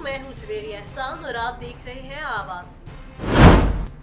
मैं हूँ जवेरी एहसान और आप देख रहे हैं आवाज।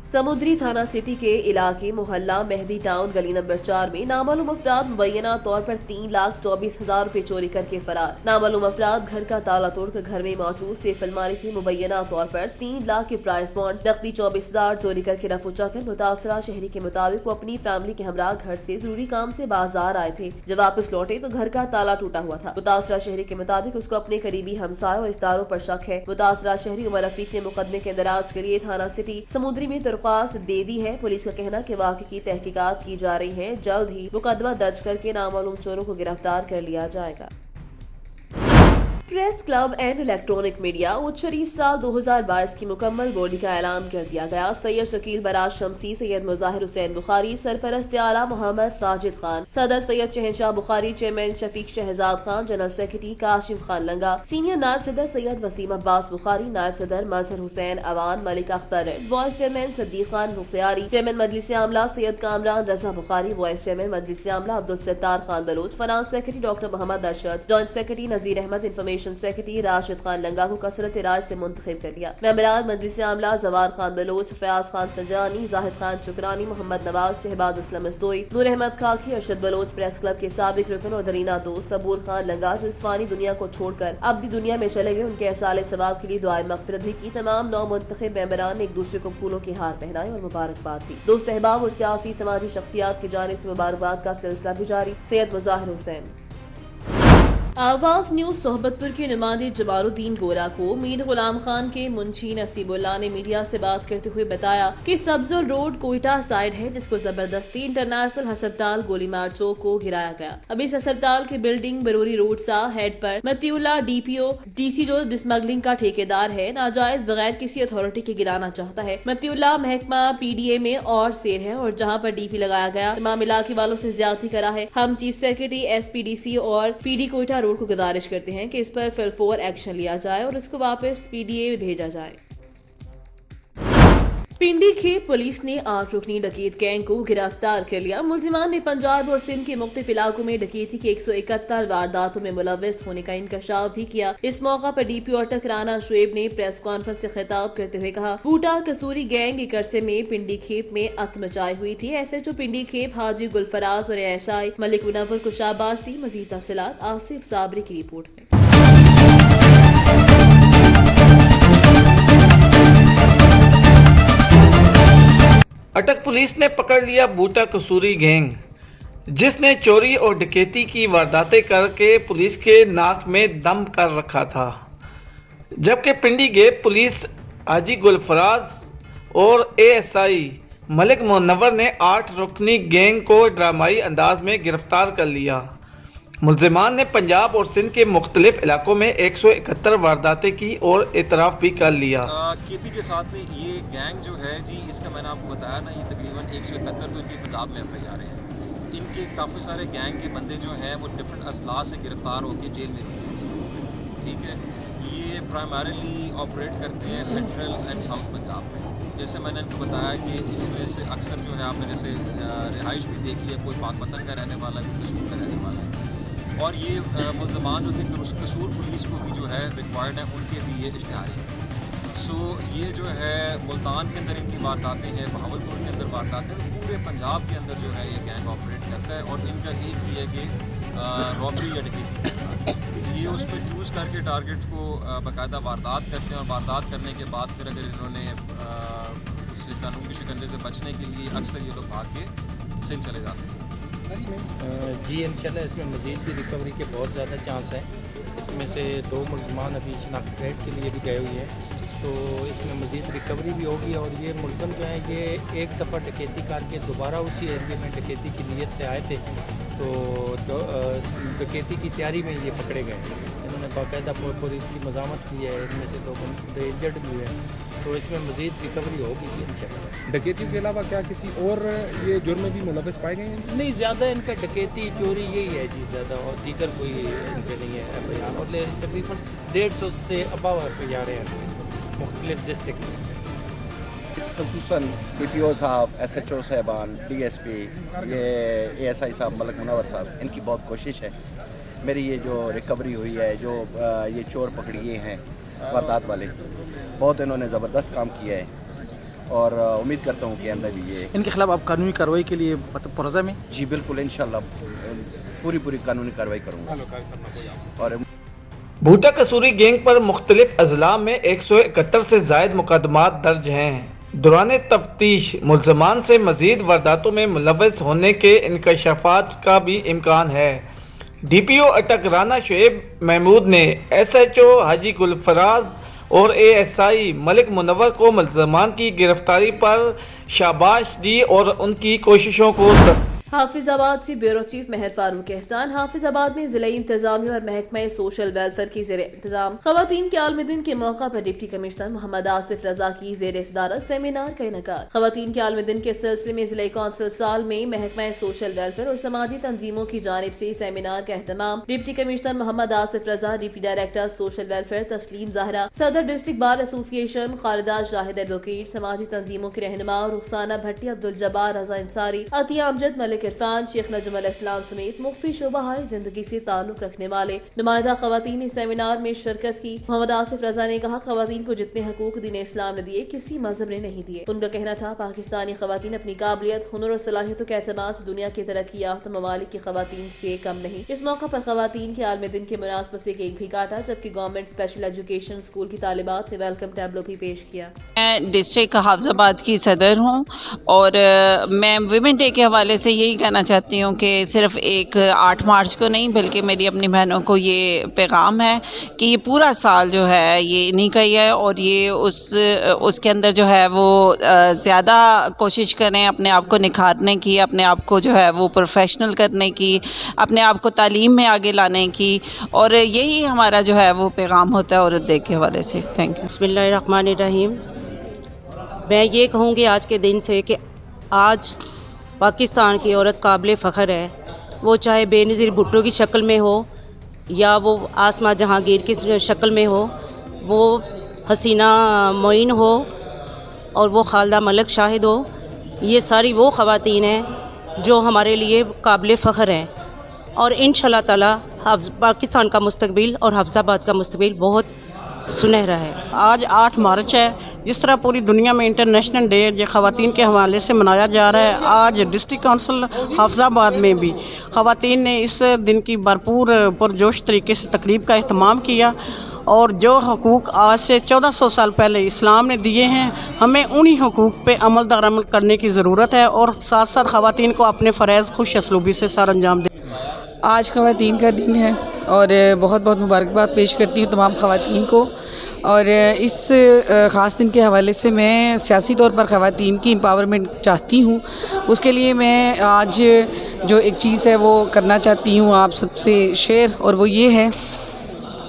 समुद्री थाना सिटी के इलाके मोहल्ला मेहदी टाउन गली नंबर 4 में नामालूम अफराद मुबैना तौर पर 3,24,000 रुपए चोरी करके फरार। नामालूम अफराद घर का ताला तोड़कर घर में मौजूद सेफ अलमारी से मुबैना तौर पर 3 लाख के प्राइस बॉन्ड नकदी 24,000 चोरी करके रफूचा कर मुतासरा शहरी के मुताबिक वो अपनी फैमिली के हमरा घर से जरूरी काम से बाजार आए थे। जब वापस लौटे तो घर का ताला टूटा हुआ था। मुतासरा शहरी के मुताबिक उसको अपने करीबी हमसाय और रिश्तेदारों पर शक है। मुतासरा शहरी उमर रफीक ने मुकदमे के इंदराज के लिए थाना सिटी समुद्री में दरख्वास्त दे दी है। पुलिस का कहना कि वाक़े की तहकीकात की जा रही है। जल्द ही मुकदमा दर्ज करके नामालूम चोरों को गिरफ्तार कर लिया जाएगा। Press club and electronic media उच्च शरीफ साल 2022 की मुकम्मल बॉडी का ऐलान कर दिया गया। सैयद शकील बराज शमसी, सैयद मुजाहिर हुसैन बुखारी, सरपरस्त आला मोहम्मद साजिद खान, सदर Syed Shahenshah Bukhari, chairman Shafiq Shahzad Khan, general secretary Qasim Khan Langah, senior नायब सदर सैयद वसीम अब्बास बुखारी, नायब सदर Mazhar Hussain Awan, Malik Akhtar, vice chairman Siddique Khan Mukhtiari, chairman मजलिस आमला सैयद कामरान रजा बुखारी, वाइस चेयरमैन मजलिस आमला Abdul Sattar Khan Baloch, finance secretary doctor Mohammad Arshad, joint secretary Nazir Ahmed, information secretary Rashid Khan Langa को कसरत राज से मुंतखब कर लिया। मेंबरान मजलिस आमला जवार खान बलोच, फयाज खान संजानी, जाहिद खान चुकरानी, मोहम्मद नवाज, शहबाज असलम मजदोई, नूर अहमद खाकी, अरशद बलोच, प्रेस क्लब के साबिक रुकन और दरीना दोस्त सबूर खान लंगा जो इस फानी दुनिया को छोड़कर अब दी दुनिया में चले गए, उनके एहसाले सवाब के लिए दुआए मगफिरत भी की। तमाम नौ मुंतखब मेंबरान ने एक दूसरे को फूलों के हार पहनाए और मुबारकबाद दी। दोस्त अहबाब और सियासी समाजी शख्सियात की जानिब से मुबारकबाद का सिलसिला भी जारी। सैयद मुजाहिर हुसैन। आवाज न्यूज सोहबतपुर के नुमाइंदे जमालुद्दीन गोरा को मीर गुलाम खान के मुंशी नसीबुल्लाह ने मीडिया से बात करते हुए बताया कि सब्जल रोड कोयटा साइड है जिसको जबरदस्ती इंटरनेशनल अस्पताल गोलीमार चौक को गिराया गया। अब इस अस्पताल की बिल्डिंग बरूरी रोड सा हेड पर मतीउल्लाह डीपीओ डीसी जो स्मगलिंग का ठेकेदार है नाजायज बगैर किसी अथॉरिटी के गिराना चाहता है। मतीउल्लाह महकमा पीडीए में और सेर है और जहाँ पर डीपी लगाया गया तमाम इलाके वालों से ज्यादती करा है। हम चीफ सेक्रेटरी एसपीडीसी और पीडी कोयटा रोड को गुजारिश करते हैं कि इस पर फिलफोर एक्शन लिया जाए और इसको वापस पीडीए भेजा जाए। पिंडी खेप पुलिस ने 8 रुकनी डकैत गैंग को गिरफ्तार कर लिया। मुलजिमान ने पंजाब और सिंध के मुख्तलिफ इलाकों में डकैती के 171 वारदातों में मुलव्वस होने का इंकशाफ भी किया। इस मौका पर डीपीओ अटक राना शुएब ने प्रेस कॉन्फ्रेंस से खिताब करते हुए कहा, बूटा कसूरी गैंग एक अरसे में पिंडी खेप में अत मचाई हुई थी। एसएचओ पिंडी खेप हाजी गुलफराज और एएसआई मलिक मुनव्वर को शाबाश दी। मजीद तफसीलात आसिफ साबरी की रिपोर्ट में। अटक पुलिस ने पकड़ लिया बूटा कसूरी गैंग जिसने चोरी और डकैती की वारदातें करके पुलिस के नाक में दम कर रखा था। जबकि पिंडी गेप पुलिस हाजी गुलफराज और एएसआई मलिक मुनव्वर ने 8 रुकनी गैंग को ड्रामाई अंदाज में गिरफ्तार कर लिया। मुलजिमान ने पंजाब और सिंध के मुख्तलिफ इलाकों में 171 वारदातें की और एतराफ़ भी कर लिया। केपी के साथ में ये गैंग जो है जी, इसका मैंने आपको बताया ना, ये तकरीबन 171 तो इनके पंजाब में FIR हैं। इनके काफ़ी सारे गैंग के बंदे जो हैं वो डिफरेंट असला से गिरफ्तार होकर जेल में भी, ठीक है। ये प्राइमरीली ऑपरेट करते हैं सेंट्रल एंड साउथ पंजाब में। जैसे मैंने इनको बताया कि इसमें से अक्सर जो है आपने जैसे रिहाइश भी देख लिया, कोई पाकपतन का रहने वाला है, कोई कसूर का रहने वाला है। और ये मुलजमान जो थे कसूर पुलिस को भी जो है रिक्वायर्ड है, उनके भी ये इश्तिहारी है। सो ये जो है मुल्तान के अंदर इनकी वारदातें हैं, बहावलपुर के अंदर वारदातें हैं, पूरे पंजाब के अंदर जो है ये गैंग ऑपरेट करता है। और इनका एक ही है कि रॉबरी या डकैती, ये उस पर चूज़ करके टारगेट को बाकायदा वारदात करते हैं और वारदात करने के बाद फिर अगर इन्होंने उससे कानून के शिकंजे से बचने के लिए अक्सर ये लोग भाग के सिंध चले जाते हैं। जी इंशाल्लाह इसमें मज़ीद भी रिकवरी के बहुत ज़्यादा चांस हैं। इसमें से 2 मुलजमान अभी शनाख्त रेड के लिए भी गए हुए हैं, तो इसमें मज़ीद रिकवरी भी होगी। और ये मुलज़म जो है ये एक दफ़ा डकैती करके दोबारा उसी एरिया में डकैती की नीयत से आए थे, तो डकैती की तैयारी में ये पकड़े गए। इन्होंने बाकायदा पुलिस की मज़ामत की है, इनमें से 2 बंदे इंजर्ड भी हुए हैं, तो इसमें मज़ीद रिकवरी होगी इंशाल्लाह। डकैती के अलावा क्या किसी और ये जुर्म में भी मुलव्वस पाए गए हैं? नहीं, ज़्यादा इनका डकैती चोरी यही है जी ज़्यादा, और दीगर कोई इनके नहीं है FIR। और तकरीबन 150 से अबव FIR हैं मुख्तलिफ डिस्ट्रिक्ट में। खसूसन DPO साहब, SHO साहबान, DSP, ये ASI साहब मलिक मुनव्वर साहब, इनकी बहुत कोशिश है। मेरी ये जो रिकवरी हुई है, जो ये चोर पकड़िए हैं, वारदात वाले, बहुत इन्होंने ज़बरदस्त काम किया है और उम्मीद करता हूँ कि आइंदा भी ये इनके खिलाफ आप कानूनी कार्रवाई के लिए पुरज़म है? जी बिल्कुल इंशाल्लाह पूरी कानूनी कार्रवाई करूँगा। और भूटा कसूरी गैंग पर मुख्तलिफ अजला में 171 से जायद मुकदमात दर्ज हैं। दौरान तफ्तीश मुल्ज़मान से मजीद वारदातों में मुलव्वस होने के इंकशाफात का भी इम्कान है। DPO अटक राना शुएब महमूद ने SHO हाजी गुलफराज और ASI मलिक मुनव्वर को मुल्ज़मान की गिरफ्तारी पर शाबाश दी और उनकी कोशिशों को हाफिजाबाद से ब्यूरो चीफ महर फारूक एहसान। हाफिजाबाद में जिला इंतजामिया और महकमा सोशल वेलफेयर की जेर इंतजाम खवातीन के आलमी दिन के मौका पर डिप्टी कमिश्नर मोहम्मद आसिफ रजा की जेर सदारत सेमिनार का इनकाद। खवातीन के आलमी दिन के सिलसिले में जिला कौंसिल साल में महकमा सोशल वेलफेयर और समाजी तंजीमों की जानिब से सेमिनार का एहतमाम deputy commissioner Mohammad Asif Raza, deputy director social welfare Tasleem Zahra, सदर district bar association Khalida Zahid advocate, समाजी तंजीमों के रहनुमा रुखसाना भट्टी, अब्दुल जब्बार, रजा अंसारी, अतिया अमजद, मलिक इरफान, शेख नजमुल इस्लाम समेत मुख्तलिफ शोबाहाई जिंदगी से ताल्लुक रखने वाले नुमाइंदा खवातीन ने सेमिनार में शिरकत की। मोहम्मद आसिफ रजा ने कहा, खवातीन को जितने हकूक दीन इस्लाम ने दिए किसी मजहब ने नहीं दिए। उनका कहना था, पाकिस्तानी खवातीन अपनी काबिलियत, हुनर और सलाहियतों के एतमाद से दुनिया के तरक्की याफ्ता ममालिक की खवातीन से कम नहीं। इस मौका पर खवातीन के आलमी दिन के मुनासबत से केक भी काटा, जबकि गवर्नमेंट स्पेशल एजुकेशन स्कूल की तालिबात ने वेलकम टैबलो भी पेश किया। मैं डिस्ट्रिक्ट हाफिजाबाद की सदर हूँ और मैं विमेन डे के हवाले से यही कहना चाहती हूँ कि सिर्फ एक 8 मार्च को नहीं बल्कि मेरी अपनी बहनों को ये पैगाम है कि ये पूरा साल जो है ये इन्हीं का ही है और ये उसके अंदर जो है वो ज़्यादा कोशिश करें अपने आप को निखारने की, अपने आप को जो है वो प्रोफेशनल करने की, अपने आप को तालीम में आगे लाने की, और यही हमारा जो है वो पैगाम होता है औरत डे के हवाले से। Thank you. बिस्मिल्लाहिर्रहमानिर्रहीम। मैं ये कहूँगी आज के दिन से कि आज पाकिस्तान की औरत काबिल फ़ख्र है, वो चाहे बेनज़ीर भुट्टो की शक्ल में हो या वो आसमा जहांगीर की शक्ल में हो, वो हसीना मोइन हो और वो खालिदा मलिक शाहिद हो। ये सारी वो ख़वातीन हैं जो हमारे लिए काबिल फ़ख्र हैं और इंशाअल्लाह ताला पाकिस्तान का मुस्तकबिल और हाफिजाबाद का मुस्तकबिल बहुत सुनहरा है। आज 8 मार्च है, जिस तरह पूरी दुनिया में इंटरनेशनल डे ये ख़वातीन के हवाले से मनाया जा रहा है, आज डिस्ट्रिक्ट काउंसिल हाफिजाबाद में भी ख़वातीन ने इस दिन की भरपूर पुरजोश तरीके से तकरीब का अहतमाम किया और जो हकूक़ आज से 1400 साल पहले इस्लाम ने दिए हैं, हमें उन्हीं हकूक़ पे अमल दरामद करने की ज़रूरत है और साथ साथ ख़वातीन को अपने फ़रज़ खुश असलूबी से सर अंजाम दे। आज ख़वातीन का दिन है और बहुत बहुत मुबारकबाद पेश करती हूँ तमाम ख़वातीन को। और इस ख़ास दिन के हवाले से मैं सियासी तौर पर ख़वातीन की एम्पावरमेंट चाहती हूँ। उसके लिए मैं आज जो एक चीज़ है वो करना चाहती हूँ आप सबसे शेयर, और वो ये है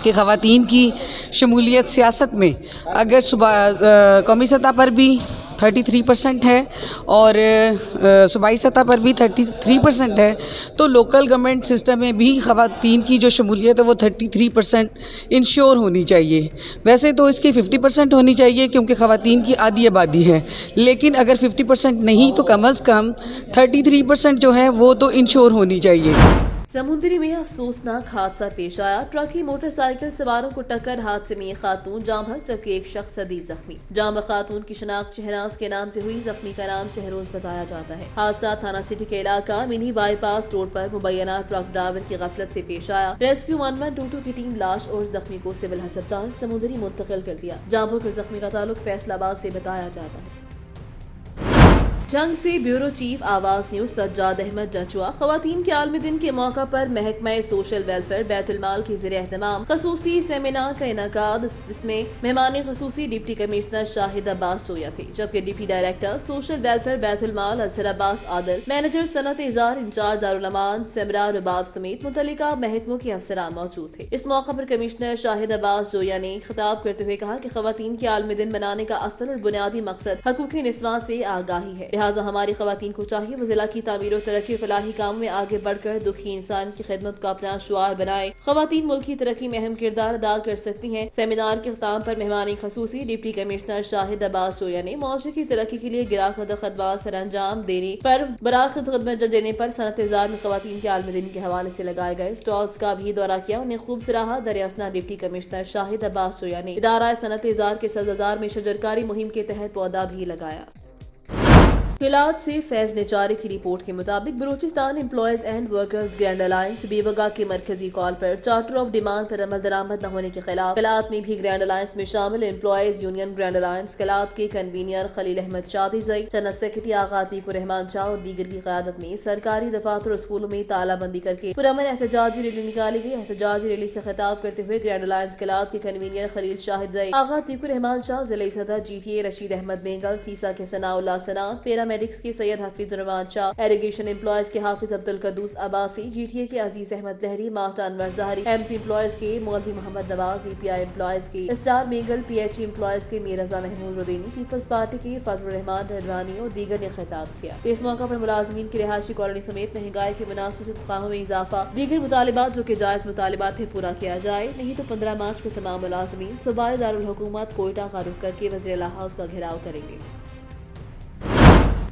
कि ख़वातीन की शमूलियत सियासत में अगर कौमी सतह पर भी 33% है और सूबाई सतह पर भी 33% है, तो लोकल गवर्नमेंट सिस्टम में भी ख़वातीन की जो शमूलियत है वो 33% इंश्योर होनी चाहिए। वैसे तो इसकी 50% होनी चाहिए क्योंकि ख़वातीन की आधी आबादी है, लेकिन अगर 50% नहीं तो कम अज़ कम 33% जो है वो तो इंश्योर होनी चाहिए। समुद्री में अफसोसनाक हादसा पेश आया। ट्रक की मोटरसाइकिल सवारों को टक्कर, हादसे में एक खातून जाँ बहक जबकि एक शख्स शदीद जख्मी। जाँ बहक खातून की शनाख्त शहनाज के नाम से हुई, जख्मी का नाम शहरोज बताया जाता है। हादसा थाना सिटी के इलाका मिनी बाईपास रोड पर मुबैना ट्रक ड्राइवर की गफलत से पेश आया। रेस्क्यू 1122 की टीम लाश और जख्मी को सिविल अस्पताल समुद्री मुंतकिल कर दिया। जाँ बहक और जख्मी का ताल्लुक फैसलाबाद से बताया जाता है। जंग से ब्यूरो चीफ आवाज न्यूज सज्जाद अहमद जंचुआ। खवातीन के आलमी दिन के मौका पर महकमा सोशल वेलफेयर बैतुल माल के ज़रिए एहतमाम खसूसी सेमिनार का इनकाद। इसमें मेहमान खसूसी डिप्टी कमिश्नर शाहिद अब्बास जोया थे, जबकि deputy director social welfare Baitul Mal Azhar Abbas Adil, manager सनत इजार इंचार्ज दारुल अमान सिमरा रुबाब समेत मुतल्लिका महकमों के अफसरान मौजूद थे। इस मौका पर कमिश्नर शाहिद अब्बास जोया ने खिताब करते हुए कहा कि खवातीन के आलमी दिन मनाने का असल और बुनियादी मकसद हकूक़ निस्वां से आगाही है। لہٰذا ہماری خواتین کو چاہیے وہ ضلع کی تعمیر و ترقی و فلاحی کاموں میں آگے بڑھ کر دکھی انسان کی خدمت کو اپنا شعار بنائیں. خواتین ملک کی ترقی میں اہم کردار ادا کر سکتی ہیں. سیمینار کے اختتام پر مہمان خصوصی ڈپٹی کمشنر شاہد عباس چویا نے معاشرے کی ترقی کے لیے گراں قدر خدمات سر انجام دینے پر خدمت دینے پر صنعت اظہار میں خواتین کے عالم دن کے حوالے سے لگائے گئے اسٹالز کا بھی دورہ کیا. انہیں خوب سراہا. دریاسنا ڈپٹی کمشنر شاہد عباس چویا نے ادارہ صنعت اظہار کے سبززار میں شجرکاری مہم کے تحت پودا بھی لگایا. قلعت سے فیض نچارے کی رپورٹ کے مطابق Balochistan employees and workers grand alliance بیوگا کے مرکزی کال پر چارٹر آف ڈیمانڈ پر عمل درآمد نہ ہونے کے خلاف قلعت میں بھی گرینڈ الائنس میں شامل employees union grand alliance Kalat کے کنوینئر خلیل احمد شادی زئی، جنرل سیکرٹری آغا عتیق الرحمان شاہ اور دیگر کی قیادت میں سرکاری دفاتر اور اسکولوں میں تالہ بندی کر کے پرامن احتجاجی ریلی نکالی گئی. احتجاجی ریلی سے خطاب کرتے ہوئے گرینڈ الائنس قلعت کے کنوینئر خلیل شاہد زئی، آغا عتیق الرحمان شاہ، ضلعی صدر G T A Rasheed Ahmed Bangal, سیسا کے ثناء اللہ ثنا، پیرامیڈکس کے سید حفیظ الرحمان شاہ، ایریگیشن امپلائیز کے Hafiz Abdul Quddus Abbasi, G T A کے عزیز احمد لہری، ماسٹر انور ظاہری، ایم سی امپلائیز کے مولوی محمد نواز، ای پی آئی امپلائیز کے Israr Mengal, P H E employees کے میرزا محمود ردینی، پیپلز پارٹی کے فضل الرحمان رضوانی اور دیگر نے خطاب کیا. اس موقع پر ملازمین کی رہائشی کالونی سمیت مہنگائی کے مناسب سے تنخواہوں میں اضافہ، دیگر مطالبات جو کہ جائز مطالبات ہیں پورا کیا جائے، نہیں تو 15 مارچ کو تمام ملازمین صوبائی دارالحکومت کوئٹہ کا رخ کر کے وزیر اعلیٰ ہاؤس کا گھیراؤ کریں گے.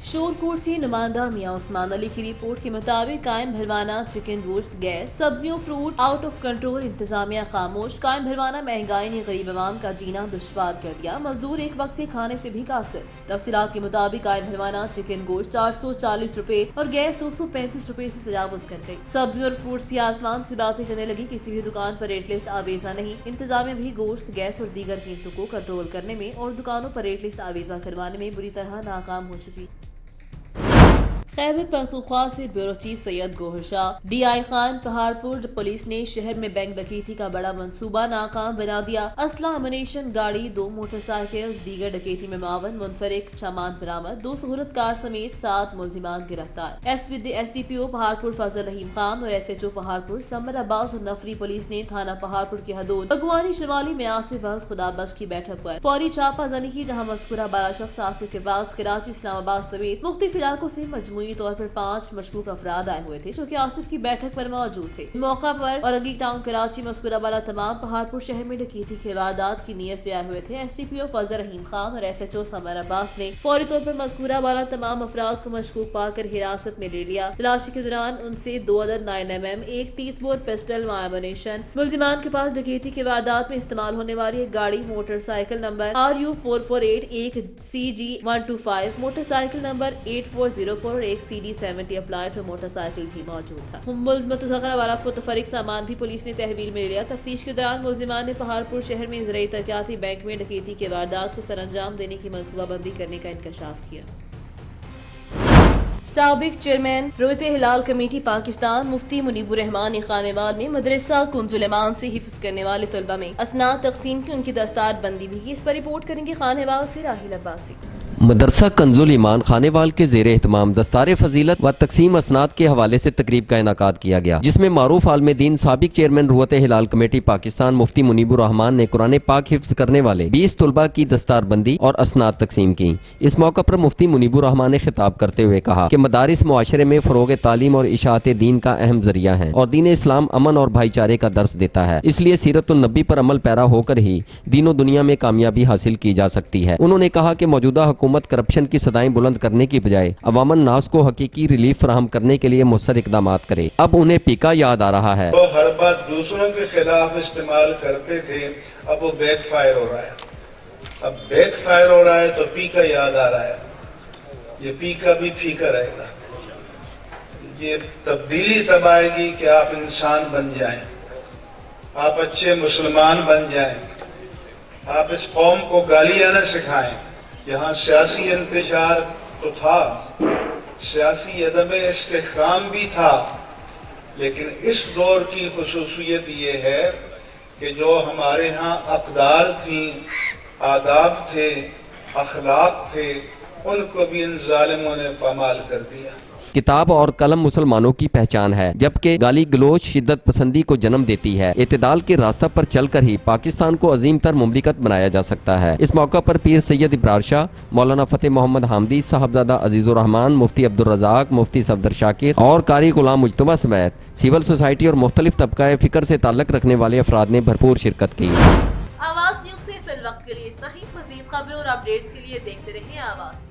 شورکوٹ سے نمائندہ میاں عثمان علی کی رپورٹ کے مطابق قائم بھروانہ چکن گوشت، گیس، سبزیوں، فروٹ آؤٹ آف کنٹرول، انتظامیہ خاموش. قائم بھروانہ مہنگائی نے غریب عوام کا جینا دشوار کر دیا، مزدور ایک وقت کے کھانے سے بھی قاصر. تفصیلات کے مطابق قائم بھروانہ چکن گوشت 440 روپے اور گیس 235 روپے سے تجاوز کر گئی. سبزیوں اور فروٹس بھی آسمان سے باتیں کرنے لگی. کسی بھی دکان پر ریٹ لسٹ آویزاں نہیں. انتظامیہ بھی گوشت، گیس اور دیگر قیمتوں کو کنٹرول کرنے میں اور دکانوں پر ریٹ لسٹ آویزاں کروانے میں بری طرح ناکام ہو چکی. خیبر پختونخوا سے bureau chief Syed Gohar Shah, D I Khan, Paharpur police نے شہر میں بینک ڈکیتی کا بڑا منصوبہ ناکام بنا دیا. اسلحہ، امونیشن، گاڑی، 2 موٹر سائیکلز، دیگر ڈکیتی میں معاون منفرد سامان برآمد. 2 سہولت کار سمیت 7 ملزمان گرفتار. ایس ڈی پی او پہاڑپور فضل رحیم خان اور ایس ایچ او پہاڑپور سمر عباس اور نفری پولیس نے تھانہ پہاڑپور کی حدود بھگوانی شمالی میں آصف ولد خدا بخش کی بیٹھک پر فوری چھاپہ زنی کی، جہاں مذکورہ 12 شخص آصف کے پاس کراچی، اسلام آباد سمیت مختلف علاقوں سے مجموعی طور پر 5 مشکوک افراد آئے ہوئے تھے جو کہ آصف کی بیٹھک پر موجود تھے. موقع پر اورنگی ٹاؤن کراچی مذکورہ والا تمام پہاڑپور شہر میں ڈکیتی کے واردات کی نیت سے آئے ہوئے تھے. ایس ڈی پی او فضل رحیم خان اور ایس ایچ او سمر عباس نے فوری طور پر مذکورہ والا تمام افراد کو مشکوک پا کر حراست میں لے لیا. تلاشی کے دوران ان سے 2 عدد 9mm، ایک 30 بور پسٹل و ایمونیشن. ملزمان کے پاس ڈکیتی کے واردات میں استعمال ہونے والی ایک گاڑی، موٹر سائیکل نمبر RU448، ایک CG125، موٹر سائیکل نمبر 8404 اور ایک CD70 اپلائڈ موٹر سائیکل بھی موجود تھا. متذکرہ والا متفرق سامان بھی پولیس نے تحویل میں لے لیا. تفتیش کے دوران ملزمان نے پہاڑپور شہر میں زرعی ترقیاتی بینک میں ڈکیتی کے واردات کو سر انجام دینے کی منصوبہ بندی کرنے کا انکشاف کیا. سابق چیئرمین رویت ہلال کمیٹی پاکستان مفتی منیب الرحمان نے خانوال میں مدرسہ کنز الایمان سے حفظ کرنے والے طلبہ میں اسناد تقسیم کی، ان کی دستار بندی بھی کی. اس پر رپورٹ کریں گے خانوال سے راہیل عباسی. مدرسہ کنز الایمان خانوال کے زیر اہتمام دستار فضیلت و تقسیم اسناد کے حوالے سے تقریب کا انعقاد کیا گیا، جس میں معروف عالم دین سابق چیئرمین رویت ہلال کمیٹی پاکستان مفتی منیب الرحمان نے قرآن پاک حفظ کرنے والے 20 طلبہ کی دستار بندی اور اسناد تقسیم کی. اس موقع پر مفتی منیب الرحمان نے خطاب کرتے ہوئے کہا کہ مدارس معاشرے میں فروغ تعلیم اور اشاعت دین کا اہم ذریعہ ہے اور دین اسلام امن اور بھائی چارے کا درس دیتا ہے. اس لیے سیرت النبی پر عمل پیرا ہو کر ہی دین و دنیا میں کامیابی حاصل کی جا سکتی ہے. انہوں نے کہا کہ موجودہ حکومت کرپشن کی صدائیں بلند کرنے کی بجائے عوام الناس کو حقیقی ریلیف فراہم کرنے کے لیے مؤثر اقدامات کرے. اب انہیں پیکا یاد آ رہا ہے. وہ ہر بات دوسروں کے خلاف استعمال کرتے تھے، اب وہ بیک فائر ہو رہا ہے. اب بیک فائر ہو رہا ہے تو پیکا یاد آ رہا ہے. یہ پیکا بھی پھیکا رہے گا. یہ تبدیلی تب آئے گی کہ آپ انسان بن جائیں، آپ اچھے مسلمان بن جائیں، آپ اس قوم کو گالیاں نہ سکھائیں. یہاں سیاسی انتشار تو تھا، سیاسی عدم استحکام بھی تھا، لیکن اس دور کی خصوصیت یہ ہے کہ جو ہمارے ہاں اقدار تھیں، آداب تھے، اخلاق تھے، ان کو بھی ان ظالموں نے پامال کر دیا. किताब और कलम मुसलमानों की पहचान है, जबकि गाली गलोच शिद्दत पसंदी को जन्म देती है। इत्तेदाल के रास्ता पर चलकर ही पाकिस्तान को अजीम तर मुमलिकत बनाया जा सकता है। इस मौका पर पीर सैयद इब्रार शाह, मौलाना फतेह मोहम्मद हामदी, साहबजादा अजीजुर रहमान, मुफ्ती अब्दुल रज़ाक, मुफ्ती सफदर शाकिर और कारी गुलाम मुज्तबा समेत सिविल सोसाइटी और मुख्तलिफ तबका फ़िक्र से ताल्लुक़ रखने वाले अफराद ने भरपूर शिरकत की। आवाज़ न्यूज़ से फिल वक्त के लिए इतना ही। मज़ीद खबरों और अपडेट्स के लिए देखते रहें आवाज़।